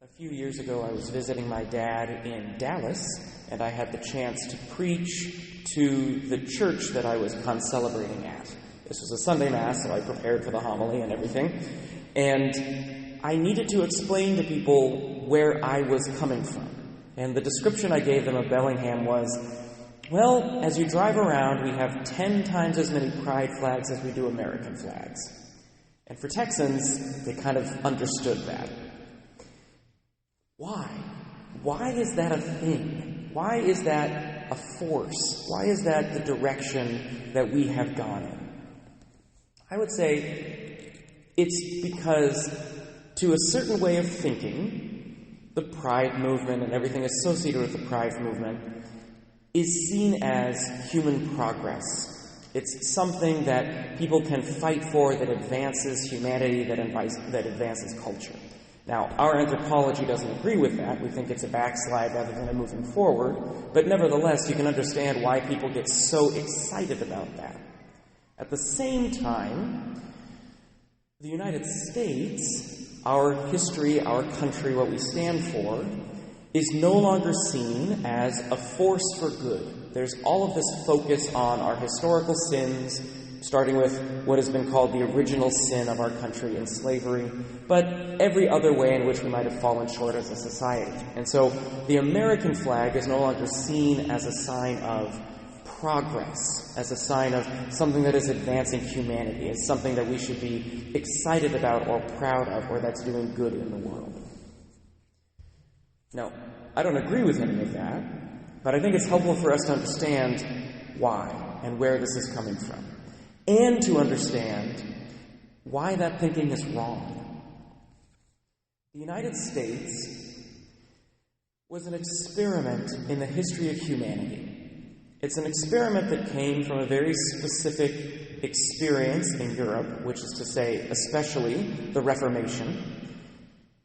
A few years ago, I was visiting my dad in Dallas, and I had the chance to preach to the church that I was concelebrating at. This was a Sunday Mass, so I prepared for the homily and everything. And I needed to explain to people where I was coming from. And the description I gave them of Bellingham was, well, as you drive around, we have 10 times as many pride flags as we do American flags. And for Texans, they kind of understood that. Why? Why is that a thing? Why is that a force? Why is that the direction that we have gone in? I would say it's because, to a certain way of thinking, the Pride movement and everything associated with the Pride movement is seen as human progress. It's something that people can fight for, that advances humanity, that advances culture. Now, our anthropology doesn't agree with that. We think it's a backslide rather than a moving forward. But nevertheless, you can understand why people get so excited about that. At the same time, the United States, our history, our country, what we stand for, is no longer seen as a force for good. There's all of this focus on our historical sins, starting with what has been called the original sin of our country in slavery, but every other way in which we might have fallen short as a society. And so the American flag is no longer seen as a sign of progress, as a sign of something that is advancing humanity, as something that we should be excited about or proud of, or that's doing good in the world. Now, I don't agree with any of that, but I think it's helpful for us to understand why and where this is coming from, and to understand why that thinking is wrong. The United States was an experiment in the history of humanity. It's an experiment that came from a very specific experience in Europe, which is to say, especially the Reformation.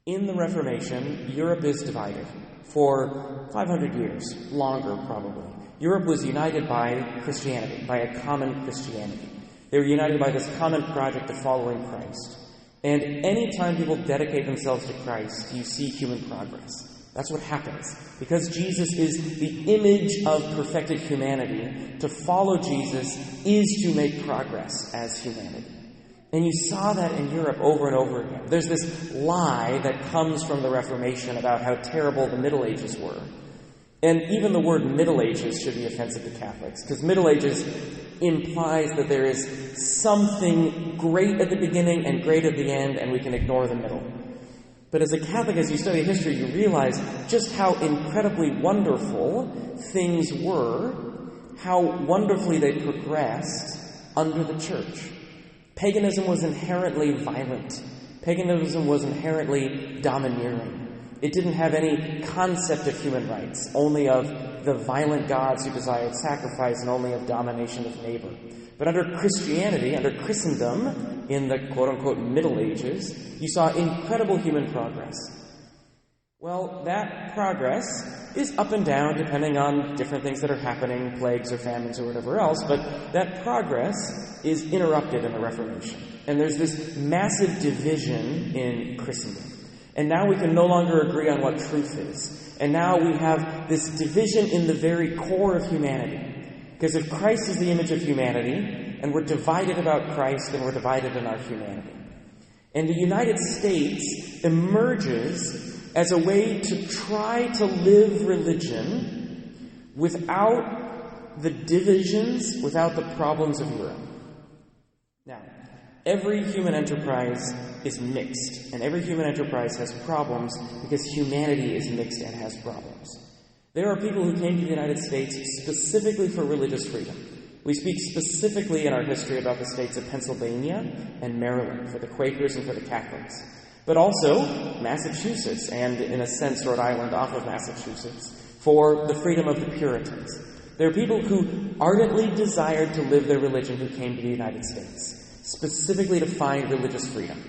In the Reformation, Europe is divided for 500 years, longer probably. Europe was united by Christianity, by a common Christianity. They were united by this common project of following Christ. And any time people dedicate themselves to Christ, you see human progress. That's what happens. Because Jesus is the image of perfected humanity, to follow Jesus is to make progress as humanity. And you saw that in Europe over and over again. There's this lie that comes from the Reformation about how terrible the Middle Ages were. And even the word Middle Ages should be offensive to Catholics, because Middle Ages implies that there is something great at the beginning and great at the end, and we can ignore the middle. But as a Catholic, as you study history, you realize just how incredibly wonderful things were, how wonderfully they progressed under the Church. Paganism was inherently violent. Paganism was inherently domineering. It didn't have any concept of human rights, only of the violent gods who desired sacrifice and only of domination of neighbor. But under Christianity, under Christendom, in the quote-unquote Middle Ages, you saw incredible human progress. Well, that progress is up and down depending on different things that are happening, plagues or famines or whatever else, but that progress is interrupted in the Reformation. And there's this massive division in Christendom. And now we can no longer agree on what truth is. And now we have this division in the very core of humanity. Because if Christ is the image of humanity, and we're divided about Christ, then we're divided in our humanity. And the United States emerges as a way to try to live religion without the divisions, without the problems of Europe. Now, every human enterprise is mixed, and every human enterprise has problems because humanity is mixed and has problems. There are people who came to the United States specifically for religious freedom. We speak specifically in our history about the states of Pennsylvania and Maryland, for the Quakers and for the Catholics. But also Massachusetts, and in a sense Rhode Island off of Massachusetts, for the freedom of the Puritans. There are people who ardently desired to live their religion who came to the United States, specifically to find religious freedom.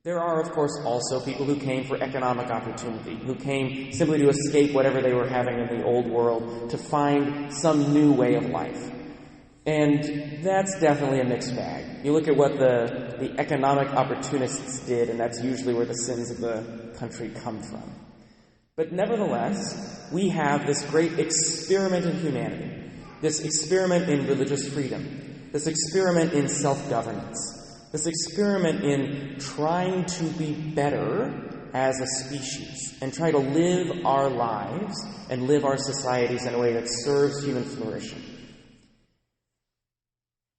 There are, of course, also people who came for economic opportunity, who came simply to escape whatever they were having in the old world, to find some new way of life. And that's definitely a mixed bag. You look at what the economic opportunists did, and that's usually where the sins of the country come from. But nevertheless, we have this great experiment in humanity, this experiment in religious freedom, this experiment in self-governance, this experiment in trying to be better as a species and try to live our lives and live our societies in a way that serves human flourishing.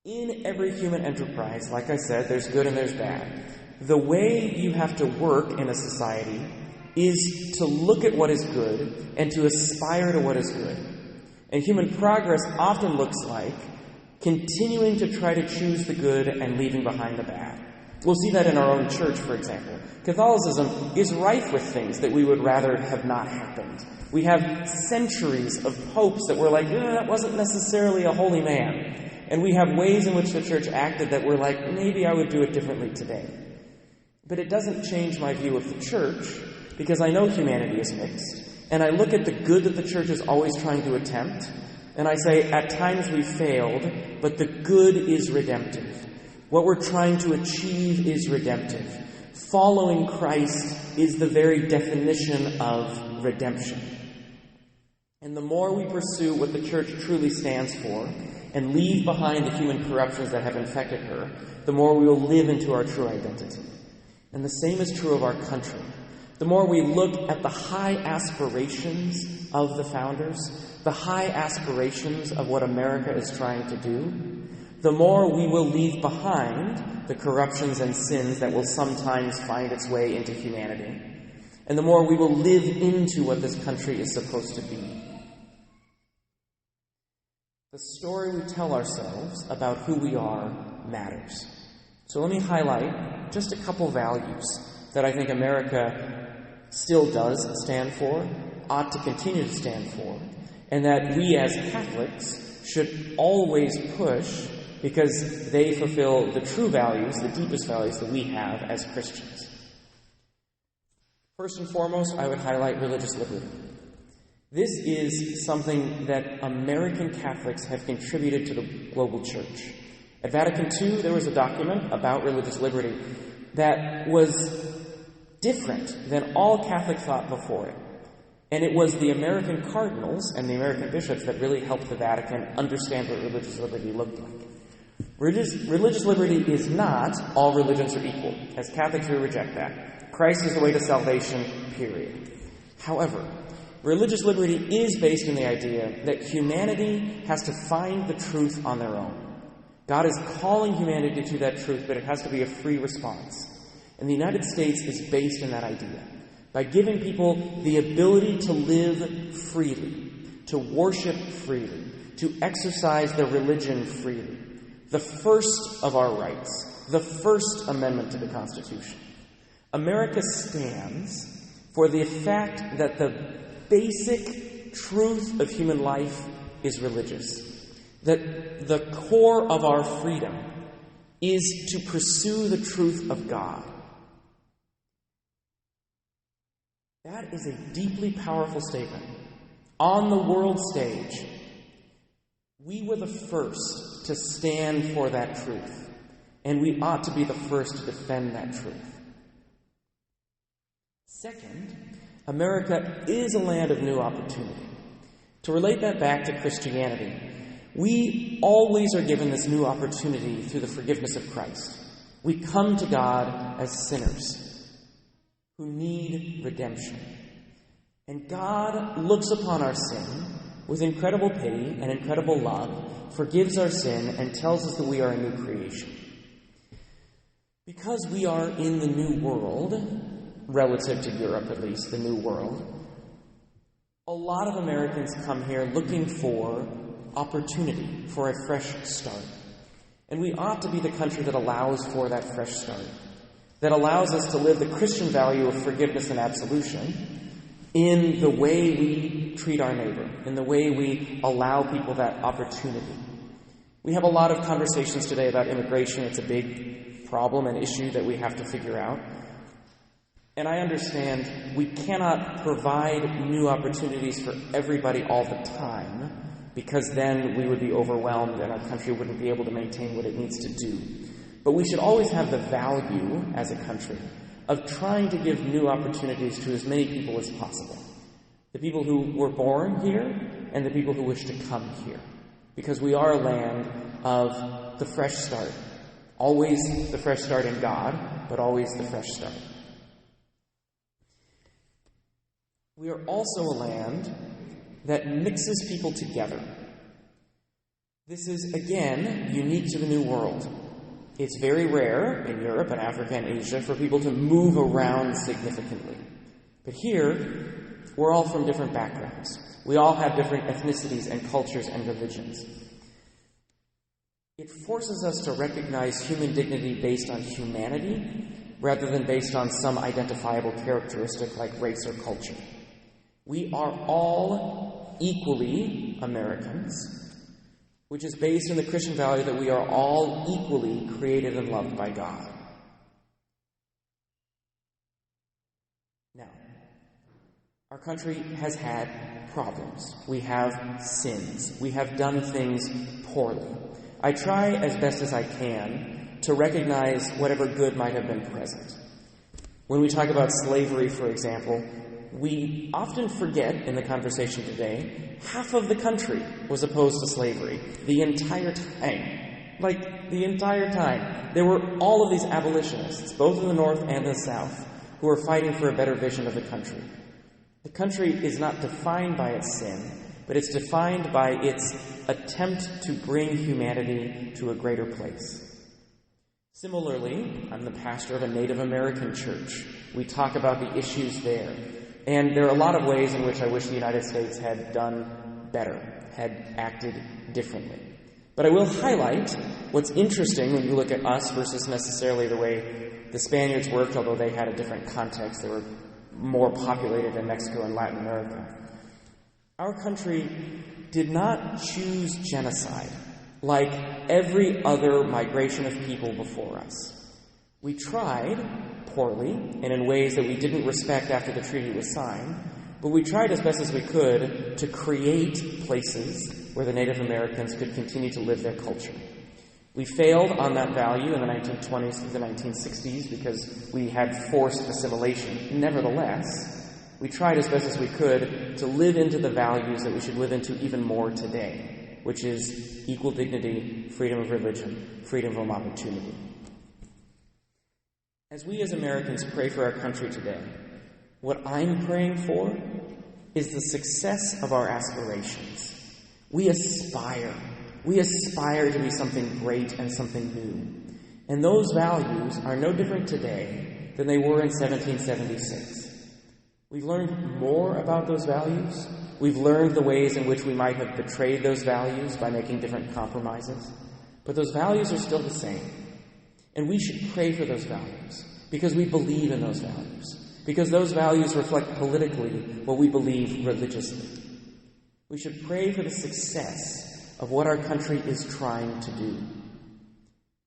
In every human enterprise, like I said, there's good and there's bad. The way you have to work in a society is to look at what is good and to aspire to what is good. And human progress often looks like continuing to try to choose the good and leaving behind the bad. We'll see that in our own church, for example. Catholicism is rife with things that we would rather have not happened. We have centuries of popes that were like, that wasn't necessarily a holy man. And we have ways in which the church acted that we're like, maybe I would do it differently today. But it doesn't change my view of the church, because I know humanity is mixed. And I look at the good that the church is always trying to attempt, and I say, at times we've failed, but the good is redemptive. What we're trying to achieve is redemptive. Following Christ is the very definition of redemption. And the more we pursue what the church truly stands for, and leave behind the human corruptions that have infected her, the more we will live into our true identity. And the same is true of our country. The more we look at the high aspirations of the founders, the high aspirations of what America is trying to do, the more we will leave behind the corruptions and sins that will sometimes find its way into humanity. And the more we will live into what this country is supposed to be. The story we tell ourselves about who we are matters. So let me highlight just a couple values that I think America still does stand for, ought to continue to stand for, and that we as Catholics should always push because they fulfill the true values, the deepest values that we have as Christians. First and foremost, I would highlight religious liberty. This is something that American Catholics have contributed to the global church. At Vatican II, there was a document about religious liberty that was different than all Catholic thought before it. And it was the American cardinals and the American bishops that really helped the Vatican understand what religious liberty looked like. Religious liberty is not all religions are equal. As Catholics, we reject that. Christ is the way to salvation, period. However, religious liberty is based in the idea that humanity has to find the truth on their own. God is calling humanity to that truth, but it has to be a free response. And the United States is based in that idea. By giving people the ability to live freely, to worship freely, to exercise their religion freely. The first of our rights, the First Amendment to the Constitution. America stands for the fact that the basic truth of human life is religious. That the core of our freedom is to pursue the truth of God. That is a deeply powerful statement. On the world stage, we were the first to stand for that truth, and we ought to be the first to defend that truth. Second, America is a land of new opportunity. To relate that back to Christianity, we always are given this new opportunity through the forgiveness of Christ. We come to God as sinners who need redemption. And God looks upon our sin with incredible pity and incredible love, forgives our sin, and tells us that we are a new creation. Because we are in the new world, relative to Europe at least, the new world, a lot of Americans come here looking for opportunity, for a fresh start. And we ought to be the country that allows for that fresh start, that allows us to live the Christian value of forgiveness and absolution in the way we treat our neighbor, in the way we allow people that opportunity. We have a lot of conversations today about immigration. It's a big problem and issue that we have to figure out. And I understand we cannot provide new opportunities for everybody all the time, because then we would be overwhelmed and our country wouldn't be able to maintain what it needs to do. But we should always have the value, as a country, of trying to give new opportunities to as many people as possible. The people who were born here and the people who wish to come here. Because we are a land of the fresh start. Always the fresh start in God, but always the fresh start. We are also a land that mixes people together. This is, again, unique to the New World. It's very rare in Europe and Africa and Asia for people to move around significantly. But here, we're all from different backgrounds. We all have different ethnicities and cultures and religions. It forces us to recognize human dignity based on humanity rather than based on some identifiable characteristic like race or culture. We are all equally Americans, which is based in the Christian value that we are all equally created and loved by God. Now, our country has had problems. We have sins. We have done things poorly. I try as best as I can to recognize whatever good might have been present. When we talk about slavery, for example, we often forget in the conversation today, half of the country was opposed to slavery the entire time. Like, the entire time. There were all of these abolitionists, both in the North and the South, who were fighting for a better vision of the country. The country is not defined by its sin, but it's defined by its attempt to bring humanity to a greater place. Similarly, I'm the pastor of a Native American church. We talk about the issues there. And there are a lot of ways in which I wish the United States had done better, had acted differently. But I will highlight what's interesting when you look at us versus necessarily the way the Spaniards worked, although they had a different context. They were more populated in Mexico and Latin America. Our country did not choose genocide like every other migration of people before us. We tried, poorly, and in ways that we didn't respect after the treaty was signed, but we tried as best as we could to create places where the Native Americans could continue to live their culture. We failed on that value in the 1920s to the 1960s because we had forced assimilation. Nevertheless, we tried as best as we could to live into the values that we should live into even more today, which is equal dignity, freedom of religion, freedom of opportunity. As we as Americans pray for our country today, what I'm praying for is the success of our aspirations. We aspire to be something great and something new. And those values are no different today than they were in 1776. We've learned more about those values. We've learned the ways in which we might have betrayed those values by making different compromises. But those values are still the same. And we should pray for those values because we believe in those values. Because those values reflect politically what we believe religiously. We should pray for the success of what our country is trying to do.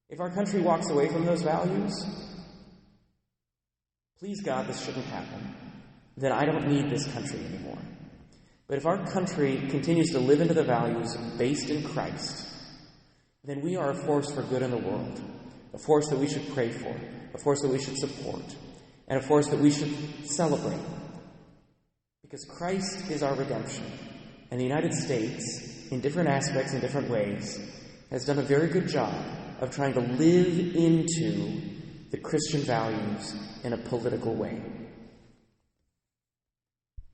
If our country walks away from those values, please God, this shouldn't happen, then I don't need this country anymore. But if our country continues to live into the values based in Christ, then we are a force for good in the world, a force that we should pray for, a force that we should support, and a force that we should celebrate. Because Christ is our redemption, and the United States, in different aspects, in different ways, has done a very good job of trying to live into the Christian values in a political way.